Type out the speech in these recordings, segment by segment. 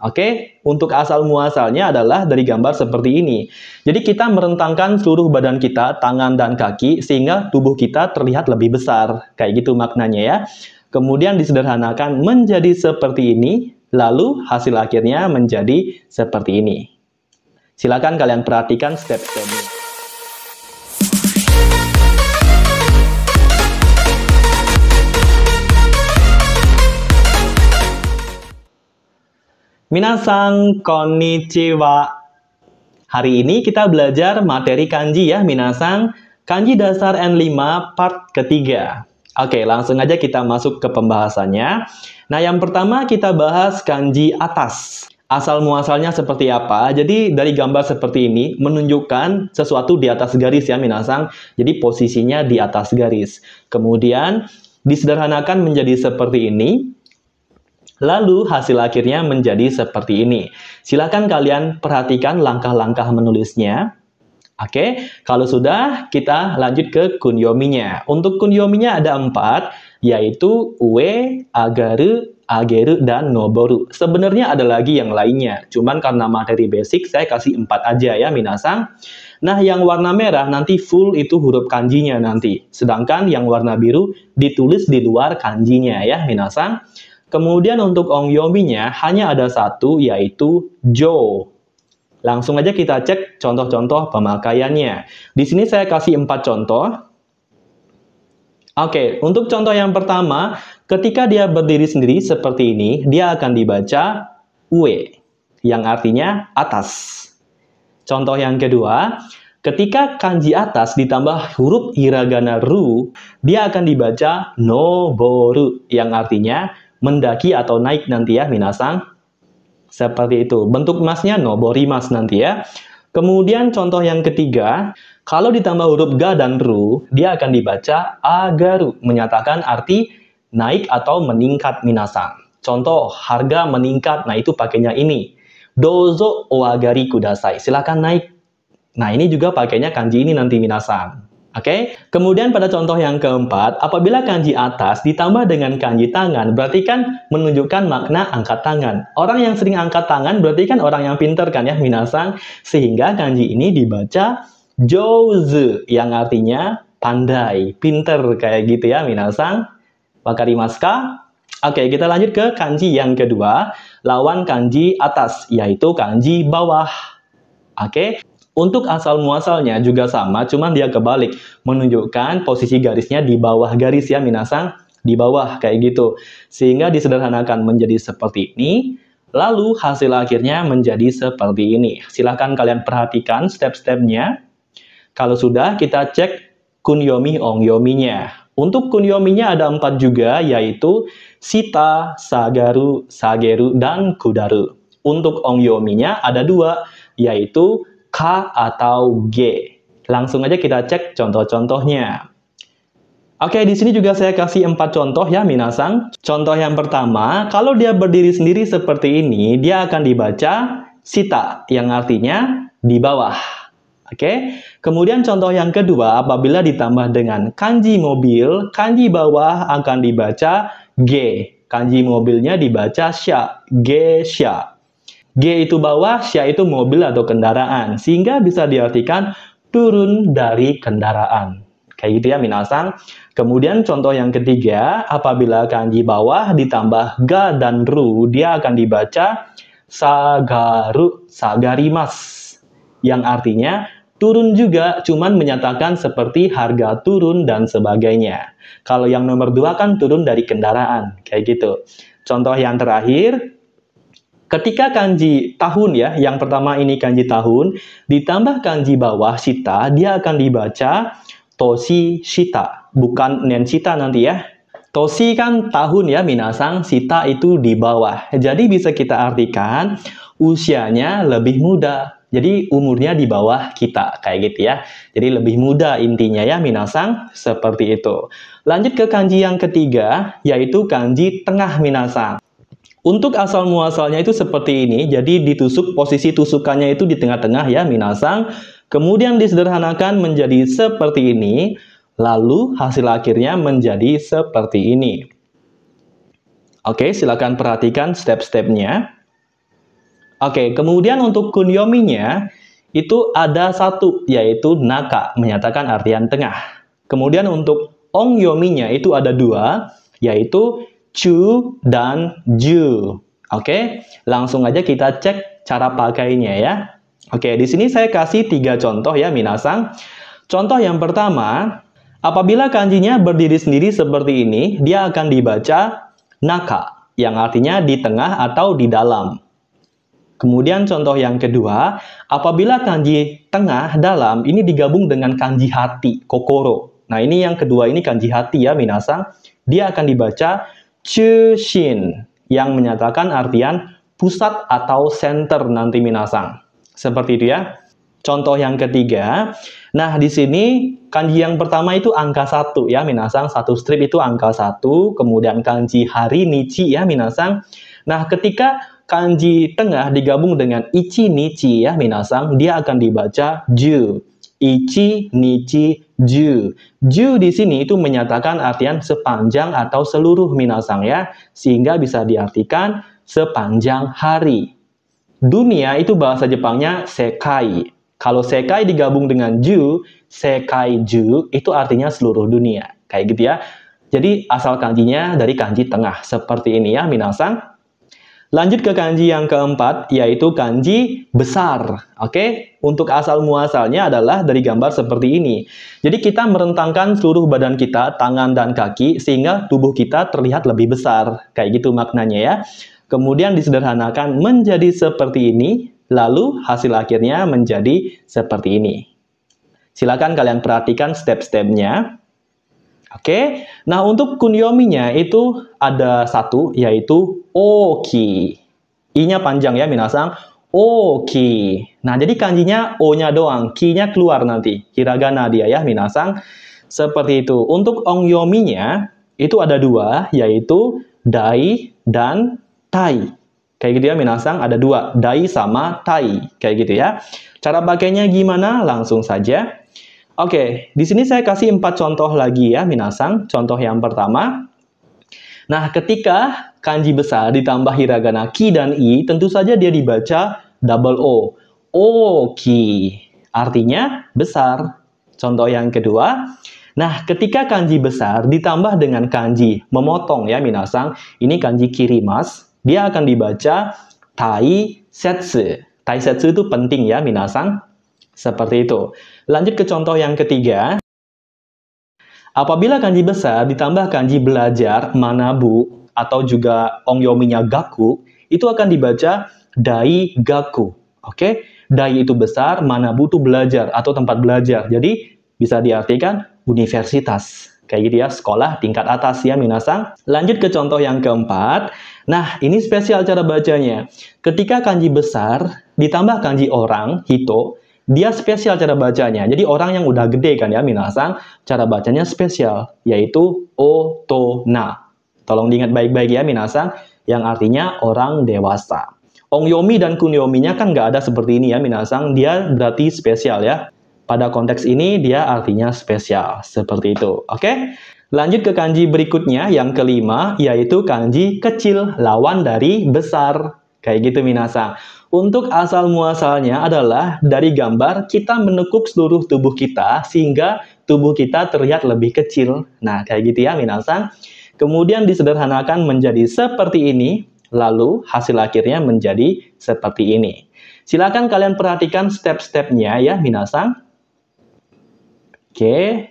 Oke, untuk asal muasalnya adalah dari gambar seperti ini. Jadi kita merentangkan seluruh badan kita, tangan dan kaki, sehingga tubuh kita terlihat lebih besar. Kayak gitu maknanya ya. Kemudian disederhanakan menjadi seperti ini, lalu hasil akhirnya menjadi seperti ini. Silakan kalian perhatikan step-stepnya. Minasang konnichiwa. Hari ini kita belajar materi kanji ya minasang. Kanji dasar N5 part ketiga. Oke, langsung aja kita masuk ke pembahasannya. Nah, yang pertama kita bahas kanji atas. Asal muasalnya seperti apa? Jadi dari gambar seperti ini menunjukkan sesuatu di atas garis ya minasang. Jadi posisinya di atas garis. Kemudian disederhanakan menjadi seperti ini. Lalu hasil akhirnya menjadi seperti ini. Silakan kalian perhatikan langkah-langkah menulisnya. Oke, kalau sudah kita lanjut ke kunyominya. Untuk kunyominya ada 4, yaitu ue, agaru, ageru, dan noboru. Sebenarnya ada lagi yang lainnya, cuman karena materi basic saya kasih 4 aja ya minasang. Nah, yang warna merah nanti full itu huruf kanjinya nanti. Sedangkan yang warna biru ditulis di luar kanjinya ya minasang. Kemudian untuk ongyominya hanya ada 1, yaitu jo. Langsung aja kita cek contoh-contoh pemakaiannya. Di sini saya kasih 4 contoh. Oke, untuk contoh yang pertama, ketika dia berdiri sendiri seperti ini, dia akan dibaca ue, yang artinya atas. Contoh yang kedua, ketika kanji atas ditambah huruf hiragana ru, dia akan dibaca noboru, yang artinya mendaki atau naik nanti ya minasang. Seperti itu. Bentuk masnya noborimas nanti ya. Kemudian contoh yang ketiga, kalau ditambah huruf ga dan ru, dia akan dibaca agaru, menyatakan arti naik atau meningkat minasang. Contoh harga meningkat, nah itu pakainya ini. Dozo oagari kudasai, silakan naik. Nah ini juga pakainya kanji ini nanti minasang. Oke, kemudian pada contoh yang keempat, apabila kanji atas ditambah dengan kanji tangan, berarti kan menunjukkan makna angkat tangan. Orang yang sering angkat tangan berarti kan orang yang pintar kan ya, minasang. Sehingga kanji ini dibaca jouzu, yang artinya pandai, pintar kayak gitu ya, minasang. Wakarimasu ka? Oke, kita lanjut ke kanji yang kedua, lawan kanji atas, yaitu kanji bawah. Oke. Untuk asal muasalnya juga sama, cuman dia kebalik, menunjukkan posisi garisnya di bawah garis ya minasang, di bawah kayak gitu. Sehingga disederhanakan menjadi seperti ini, lalu hasil akhirnya menjadi seperti ini. Silahkan kalian perhatikan step-stepnya. Kalau sudah, kita cek kunyomi ongyominya. Untuk kunyominya ada 4 juga, yaitu shita, sagaru, sageru, dan kudaru. Untuk ongyominya ada 2, yaitu K atau G. Langsung aja kita cek contoh-contohnya. Oke, di sini juga saya kasih 4 contoh ya minasang. Contoh yang pertama, kalau dia berdiri sendiri seperti ini, dia akan dibaca shita, yang artinya di bawah. Oke. Kemudian contoh yang kedua, apabila ditambah dengan kanji mobil, kanji bawah akan dibaca G. Kanji mobilnya dibaca sha, G sha. G itu bawah, sha itu mobil atau kendaraan. Sehingga bisa diartikan turun dari kendaraan. Kayak gitu ya minasang. Kemudian contoh yang ketiga, apabila kanji bawah ditambah ga dan ru, dia akan dibaca sagaru, sagarimas. Yang artinya turun juga, cuman menyatakan seperti harga turun dan sebagainya. Kalau yang nomor 2 kan turun dari kendaraan. Kayak gitu. Contoh yang terakhir, ketika kanji tahun ya, yang pertama ini kanji tahun, ditambah kanji bawah shita, dia akan dibaca toshi shita, bukan nen shita nanti ya. Toshi kan tahun ya minasang, shita itu di bawah. Jadi bisa kita artikan usianya lebih muda. Jadi umurnya di bawah kita, kayak gitu ya. Jadi lebih muda intinya ya minasang, seperti itu. Lanjut ke kanji yang ketiga, yaitu kanji tengah minasang. Untuk asal muasalnya itu seperti ini, jadi ditusuk, posisi tusukannya itu di tengah-tengah ya minasang. Kemudian disederhanakan menjadi seperti ini, lalu hasil akhirnya menjadi seperti ini. Oke, silakan perhatikan step-stepnya. Oke, kemudian untuk kunyominya itu ada satu, yaitu naka, menyatakan artian tengah. Kemudian untuk ongyominya itu ada dua, yaitu chu dan ju. Oke, langsung aja kita cek cara pakainya ya. Oke, di sini saya kasih 3 contoh ya, minasang. Contoh yang pertama, apabila kanjinya berdiri sendiri seperti ini, dia akan dibaca naka, yang artinya di tengah atau di dalam. Kemudian contoh yang kedua, apabila kanji tengah dalam ini digabung dengan kanji hati, kokoro. Nah, ini yang kedua, ini kanji hati ya, minasang. Dia akan dibaca chushin, yang menyatakan artian pusat atau center nanti, minasang. Seperti itu ya. Contoh yang ketiga, nah di sini kanji yang pertama itu angka 1 ya, minasang. Satu strip itu angka 1, kemudian kanji hari nichi ya, minasang. Nah, ketika kanji tengah digabung dengan ichi nichi ya, minasang, dia akan dibaca ju. Ichi nichi ju. Ju di sini itu menyatakan artian sepanjang atau seluruh, minasang ya, sehingga bisa diartikan sepanjang hari. Dunia itu bahasa Jepangnya sekai. Kalau sekai digabung dengan ju, sekaiju, itu artinya seluruh dunia. Kayak gitu ya. Jadi asal kanjinya dari kanji tengah. Seperti ini ya, minasang. Lanjut ke kanji yang keempat, yaitu kanji besar. Oke, untuk asal muasalnya adalah dari gambar seperti ini. Jadi kita merentangkan seluruh badan kita, tangan dan kaki, sehingga tubuh kita terlihat lebih besar. Kayak gitu maknanya ya. Kemudian disederhanakan menjadi seperti ini, lalu hasil akhirnya menjadi seperti ini. Silakan kalian perhatikan step-stepnya. Oke, nah untuk kunyominya itu ada satu, yaitu oki. I-nya panjang ya, minasang. Oki. Nah, jadi kanjinya O-nya doang, ki-nya keluar nanti. Hiragana dia ya, minasang. Seperti itu. Untuk ongyominya itu ada dua, yaitu dai dan tai. Kayak gitu ya, minasang, ada dua, dai sama tai. Kayak gitu ya. Cara pakainya gimana? Langsung saja. Oke, di sini saya kasih 4 contoh lagi ya, minasang. Contoh yang pertama. Nah, ketika kanji besar ditambah hiragana ki dan i, tentu saja dia dibaca double o. Oki. Artinya besar. Contoh yang kedua. Nah, ketika kanji besar ditambah dengan kanji memotong ya, minasang. Ini kanji kirimas. Dia akan dibaca tai setsu. Tai setsu itu penting ya, minasang. Seperti itu. Lanjut ke contoh yang ketiga. Apabila kanji besar ditambah kanji belajar, manabu, atau juga ongyominya gaku, itu akan dibaca dai gaku. Oke? Dai itu besar, manabu itu belajar, atau tempat belajar. Jadi, bisa diartikan universitas. Kayak gitu ya, sekolah tingkat atas ya, minasang. Lanjut ke contoh yang keempat. Nah, ini spesial cara bacanya. Ketika kanji besar ditambah kanji orang, hito, dia spesial cara bacanya. Jadi orang yang udah gede kan ya, minasang, cara bacanya spesial, yaitu otona. Tolong diingat baik-baik ya, minasang, yang artinya orang dewasa. Ongyomi dan kunyominya kan nggak ada seperti ini ya, minasang. Dia berarti spesial ya. Pada konteks ini dia artinya spesial. Seperti itu. Oke? Lanjut ke kanji berikutnya, yang kelima, yaitu kanji kecil, lawan dari besar. Kayak gitu, minasang. Untuk asal muasalnya adalah dari gambar kita menekuk seluruh tubuh kita sehingga tubuh kita terlihat lebih kecil. Nah, kayak gitu ya, minasang. Kemudian disederhanakan menjadi seperti ini, lalu hasil akhirnya menjadi seperti ini. Silakan kalian perhatikan step-stepnya ya, minasang. Oke.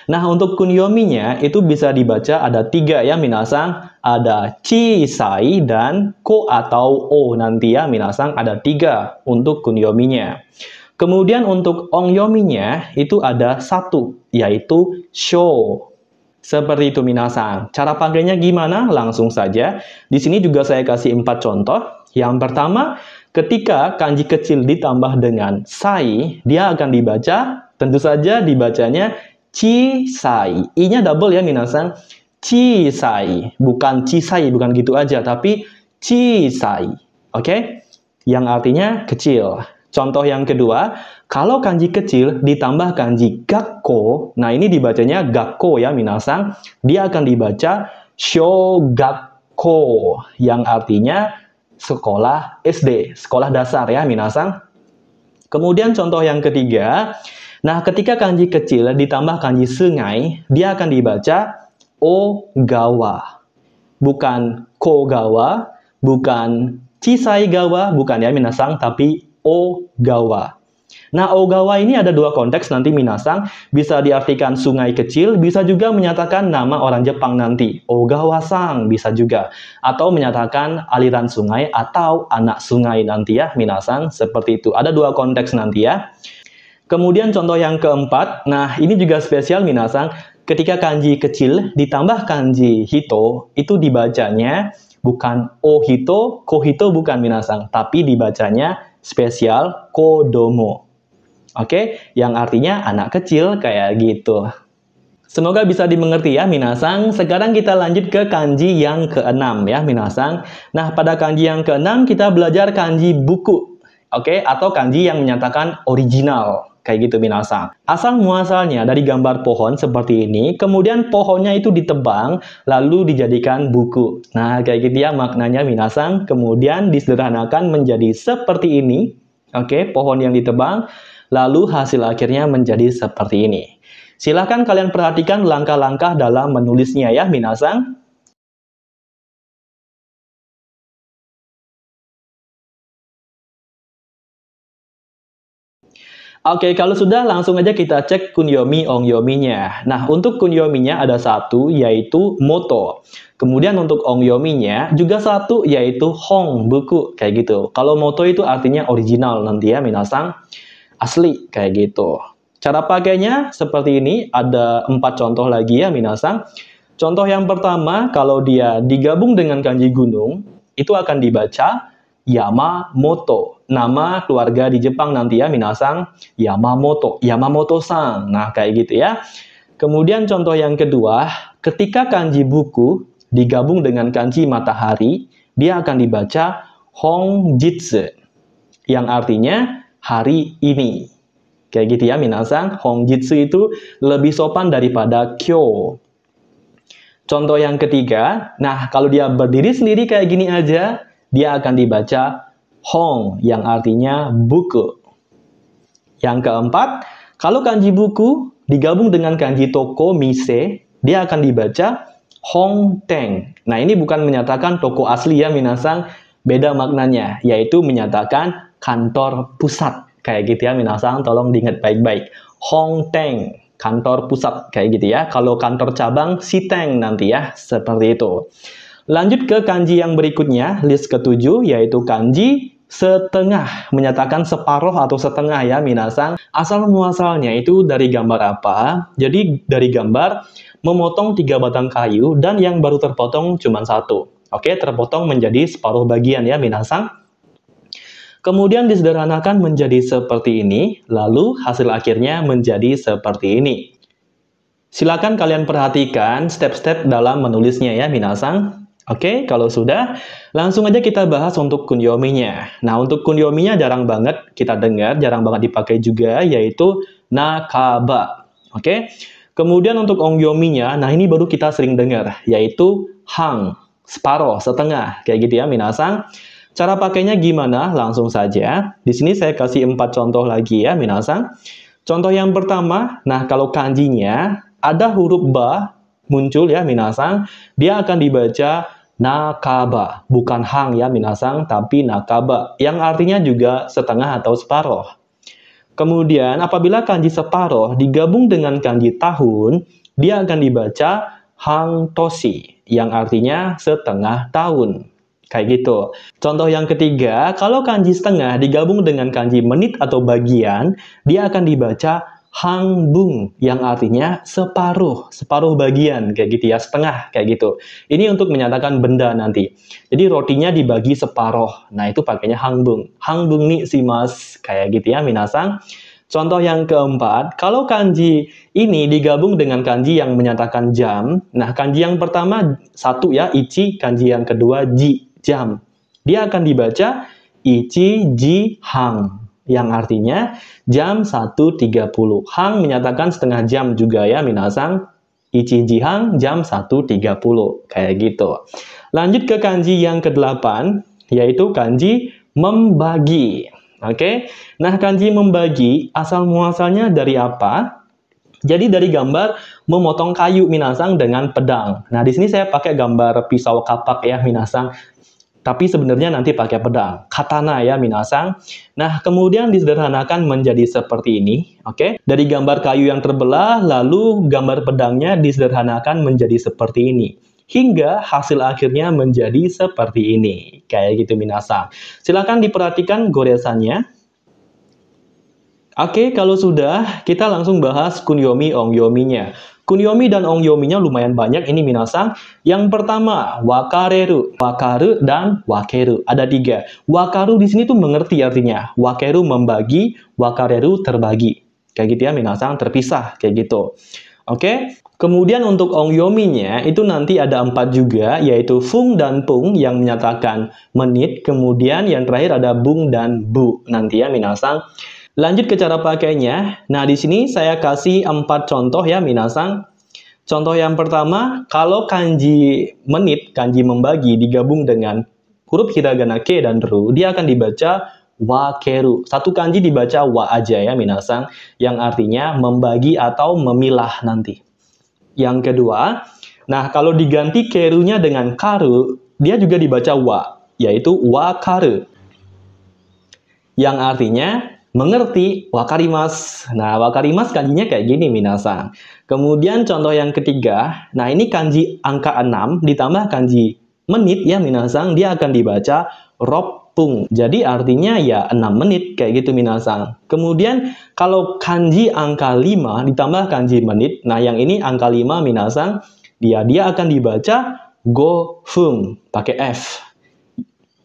Nah, untuk kunyominya itu bisa dibaca ada 3 ya, minasang. Ada chisai dan ko atau o nanti ya, minasang. Ada 3 untuk kunyominya. Kemudian untuk ongyominya itu ada 1, yaitu sho. Seperti itu, minasang. Cara pakainya gimana? Langsung saja. Di sini juga saya kasih 4 contoh. Yang pertama, ketika kanji kecil ditambah dengan sai, dia akan dibaca, tentu saja dibacanya chisai. I-nya double ya, minasang. Chisai. Bukan cisai, bukan gitu aja. Tapi chisai. Oke? Yang artinya kecil. Contoh yang kedua, kalau kanji kecil ditambah kanji gakko, nah ini dibacanya gakko ya, minasang. Dia akan dibaca shogakko. Yang artinya sekolah SD, sekolah dasar ya minasang. Kemudian contoh yang ketiga, nah ketika kanji kecil ditambah kanji sungai, dia akan dibaca Ogawa. Bukan Kogawa, bukan Chisaigawa, bukan ya minasang, tapi Ogawa. Nah, Ogawa ini ada dua konteks nanti minasang, bisa diartikan sungai kecil, bisa juga menyatakan nama orang Jepang nanti, Ogawa-sang bisa juga, atau menyatakan aliran sungai atau anak sungai nanti ya minasang, seperti itu. Ada dua konteks nanti ya. Kemudian contoh yang keempat, nah ini juga spesial minasang, ketika kanji kecil ditambah kanji hito, itu dibacanya bukan ohito, kohito bukan minasang, tapi dibacanya spesial kodomo. Oke, yang artinya anak kecil kayak gitu. Semoga bisa dimengerti ya minasang. Sekarang kita lanjut ke kanji yang keenam ya minasang. Nah, pada kanji yang keenam kita belajar kanji buku. Oke, atau kanji yang menyatakan original. Kayak gitu minasang. Asal muasalnya dari gambar pohon seperti ini, kemudian pohonnya itu ditebang, lalu dijadikan buku. Nah, kayak gitu ya maknanya minasang. Kemudian disederhanakan menjadi seperti ini. Oke, pohon yang ditebang, lalu hasil akhirnya menjadi seperti ini. Silahkan kalian perhatikan langkah-langkah dalam menulisnya ya minasang. Oke, kalau sudah langsung aja kita cek kunyomi ongyominya. Nah, untuk kunyominya ada satu, yaitu moto. Kemudian untuk ongyominya juga satu, yaitu hong, buku, kayak gitu. Kalau moto itu artinya original nanti ya, minasang. Asli, kayak gitu. Cara pakainya seperti ini, ada 4 contoh lagi ya, minasang. Contoh yang pertama, kalau dia digabung dengan kanji gunung, itu akan dibaca Yamamoto. Nama keluarga di Jepang nanti ya, minasang, Yamamoto, Yamamoto-san. Nah, kayak gitu ya. Kemudian contoh yang kedua, ketika kanji buku digabung dengan kanji matahari, dia akan dibaca Hongjitsu, yang artinya hari ini. Kayak gitu ya, minasang. Hongjitsu itu lebih sopan daripada kyo. Contoh yang ketiga, nah kalau dia berdiri sendiri kayak gini aja, dia akan dibaca hong, yang artinya buku. Yang keempat, kalau kanji buku digabung dengan kanji toko mise, dia akan dibaca hongteng. Nah, ini bukan menyatakan toko asli ya, minasang. Beda maknanya, yaitu menyatakan kantor pusat. Kayak gitu ya, minasang. Tolong diingat baik-baik. Hongteng, kantor pusat. Kayak gitu ya. Kalau kantor cabang, siteng nanti ya. Seperti itu. Lanjut ke kanji yang berikutnya, list ke-7, yaitu kanji setengah, menyatakan separuh atau setengah ya minasang. Asal muasalnya itu dari gambar apa? Jadi dari gambar memotong 3 batang kayu dan yang baru terpotong cuma 1. Oke, terpotong menjadi separuh bagian ya minasang. Kemudian disederhanakan menjadi seperti ini, lalu hasil akhirnya menjadi seperti ini. Silakan kalian perhatikan step-step dalam menulisnya ya minasang. Oke, kalau sudah, langsung aja kita bahas untuk kunyominya. Nah, untuk kunyominya jarang banget kita dengar, jarang banget dipakai juga, yaitu nakaba. Oke, kemudian untuk ongyominya, nah ini baru kita sering dengar, yaitu hang, separuh, setengah, kayak gitu ya, minasang. Cara pakainya gimana? Langsung saja. Di sini saya kasih 4 contoh lagi ya, minasang. Contoh yang pertama, nah kalau kanjinya ada huruf ba muncul ya, minasang, dia akan dibaca nakaba, bukan hang ya minasang, tapi nakaba, yang artinya juga setengah atau separuh. Kemudian apabila kanji separuh digabung dengan kanji tahun, dia akan dibaca hang toshi, yang artinya setengah tahun. Kayak gitu. Contoh yang ketiga, kalau kanji setengah digabung dengan kanji menit atau bagian, dia akan dibaca hangbung, yang artinya separuh, separuh bagian, kayak gitu ya, setengah, kayak gitu. Ini untuk menyatakan benda nanti. Jadi rotinya dibagi separuh, nah itu pakainya hangbung. Hangbung ni shimasu, kayak gitu ya, minasang. Contoh yang keempat, kalau kanji ini digabung dengan kanji yang menyatakan jam, nah kanji yang pertama 1 ya, ichi, kanji yang kedua ji, jam. Dia akan dibaca ichi ji hang, yang artinya jam 1.30. Hang menyatakan setengah jam juga ya minasang. Ichi ji hang jam 1.30. Kayak gitu. Lanjut ke kanji yang ke-8. yaitu kanji membagi. Oke, nah kanji membagi asal muasalnya dari apa? Jadi dari gambar memotong kayu minasang dengan pedang. Nah di sini saya pakai gambar pisau kapak ya minasang. Tapi sebenarnya nanti pakai pedang, katana ya minasang. Nah kemudian disederhanakan menjadi seperti ini. Oke, dari gambar kayu yang terbelah, lalu gambar pedangnya disederhanakan menjadi seperti ini. Hingga hasil akhirnya menjadi seperti ini. Kayak gitu minasang. Silakan diperhatikan goresannya. Oke, kalau sudah, kita langsung bahas kunyomi ongyominya. Kunyomi dan ongyominya lumayan banyak ini minasang. Yang pertama, wakareru. Wakaru dan wakeru. Ada 3. Wakaru di sini tuh mengerti artinya. Wakeru membagi, wakareru terbagi. Kayak gitu ya minasang, terpisah. Kayak gitu. Oke, kemudian untuk ongyominya itu nanti ada 4 juga, yaitu fung dan pung yang menyatakan menit. Kemudian yang terakhir ada bung dan bu nanti ya minasang. Lanjut ke cara pakainya. Nah, di sini saya kasih 4 contoh ya minasang. Contoh yang pertama, kalau kanji menit, kanji membagi digabung dengan huruf hiragana ke dan ru, dia akan dibaca wakeru. Satu kanji dibaca wa aja ya minasang, yang artinya membagi atau memilah nanti. Yang kedua, nah kalau diganti kerunya dengan karu, dia juga dibaca wa, yaitu wakaru. Yang artinya mengerti, wakarimas. Nah, wakarimas kanjinya kayak gini minasang. Kemudian contoh yang ketiga, nah ini kanji angka 6 ditambah kanji menit ya minasang, dia akan dibaca ropung. Jadi artinya ya 6 menit kayak gitu minasang. Kemudian kalau kanji angka 5 ditambah kanji menit, nah yang ini angka 5 minasang, dia akan dibaca gofung pakai F.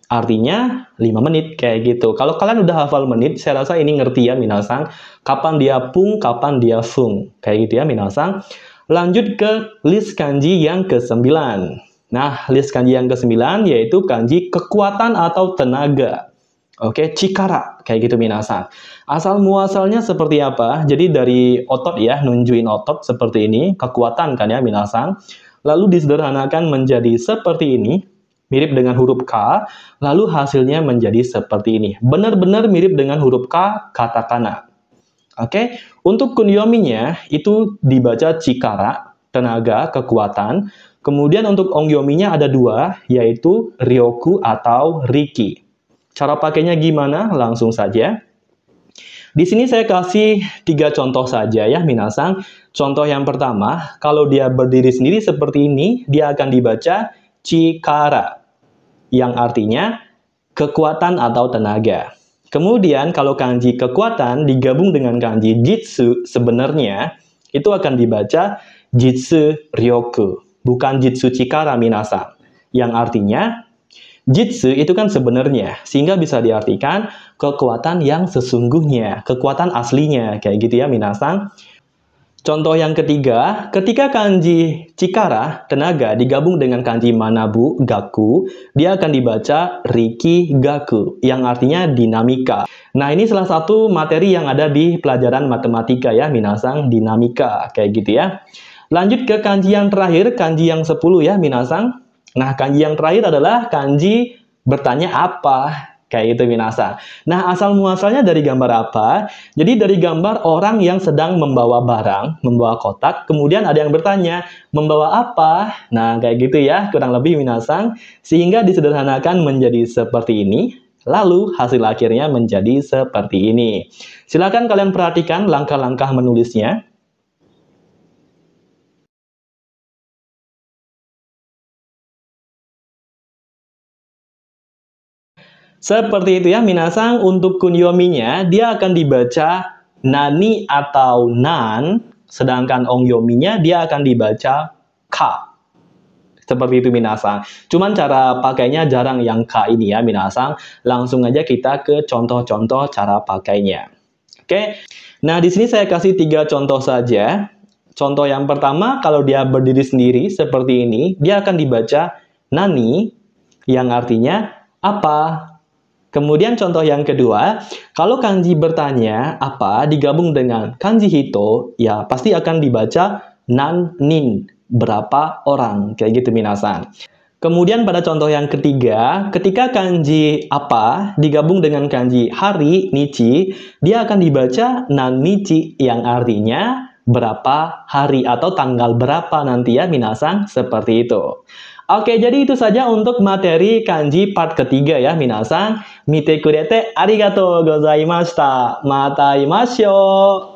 Artinya 5 menit kayak gitu. Kalau kalian udah hafal menit, saya rasa ini ngerti ya minasang. Kapan dia pung, kapan dia fung. Kayak gitu ya minasang. Lanjut ke list kanji yang ke-9. Nah, list kanji yang ke-9 yaitu kanji kekuatan atau tenaga. Oke, chikara. Kayak gitu minasang. Asal muasalnya seperti apa? Jadi dari otot ya, nunjuin otot seperti ini. Kekuatan kan ya minasang. Lalu disederhanakan menjadi seperti ini. Mirip dengan huruf K, lalu hasilnya menjadi seperti ini. Benar-benar mirip dengan huruf K, katakana. Oke, untuk kunyominya itu dibaca chikara, tenaga, kekuatan. Kemudian untuk ongyominya ada 2, yaitu ryoku atau riki. Cara pakainya gimana? Langsung saja. Di sini saya kasih 3 contoh saja ya minasang. Contoh yang pertama, kalau dia berdiri sendiri seperti ini, dia akan dibaca chikara, yang artinya kekuatan atau tenaga. Kemudian kalau kanji kekuatan digabung dengan kanji jitsu, sebenarnya itu akan dibaca jitsu ryoku, bukan jitsu chikara minasang. Yang artinya jitsu itu kan sebenarnya, sehingga bisa diartikan kekuatan yang sesungguhnya, kekuatan aslinya, kayak gitu ya minasang. Contoh yang ketiga, ketika kanji chikara, tenaga, digabung dengan kanji manabu, gaku, dia akan dibaca riki gaku, yang artinya dinamika. Nah, ini salah satu materi yang ada di pelajaran matematika ya, minasang, dinamika, kayak gitu ya. Lanjut ke kanji yang terakhir, kanji yang 10 ya, minasang. Nah, kanji yang terakhir adalah kanji bertanya apa. Kayak itu minasang. Nah, asal muasalnya dari gambar apa? Jadi dari gambar orang yang sedang membawa barang, membawa kotak, kemudian ada yang bertanya, membawa apa? Nah, kayak gitu ya, kurang lebih minasang. Sehingga disederhanakan menjadi seperti ini. Lalu hasil akhirnya menjadi seperti ini. Silakan kalian perhatikan langkah-langkah menulisnya. Seperti itu ya minasang, untuk kunyominya dia akan dibaca nani atau nan, sedangkan ongyominya dia akan dibaca ka. Seperti itu minasang. Cuman cara pakainya jarang yang ka ini ya minasang. Langsung aja kita ke contoh-contoh cara pakainya. Oke. Nah, di sini saya kasih 3 contoh saja. Contoh yang pertama, kalau dia berdiri sendiri seperti ini, dia akan dibaca nani, yang artinya apa. Kemudian contoh yang kedua, kalau kanji bertanya apa digabung dengan kanji hito, ya pasti akan dibaca nan nin, berapa orang, kayak gitu minasang. Kemudian pada contoh yang ketiga, ketika kanji apa digabung dengan kanji hari, nichi, dia akan dibaca nannichi yang artinya berapa hari atau tanggal berapa nanti ya minasang, seperti itu. Oke, jadi itu saja untuk materi kanji part ketiga ya minasang. Mite kurete arigatou gozaimashita. Mata imashou.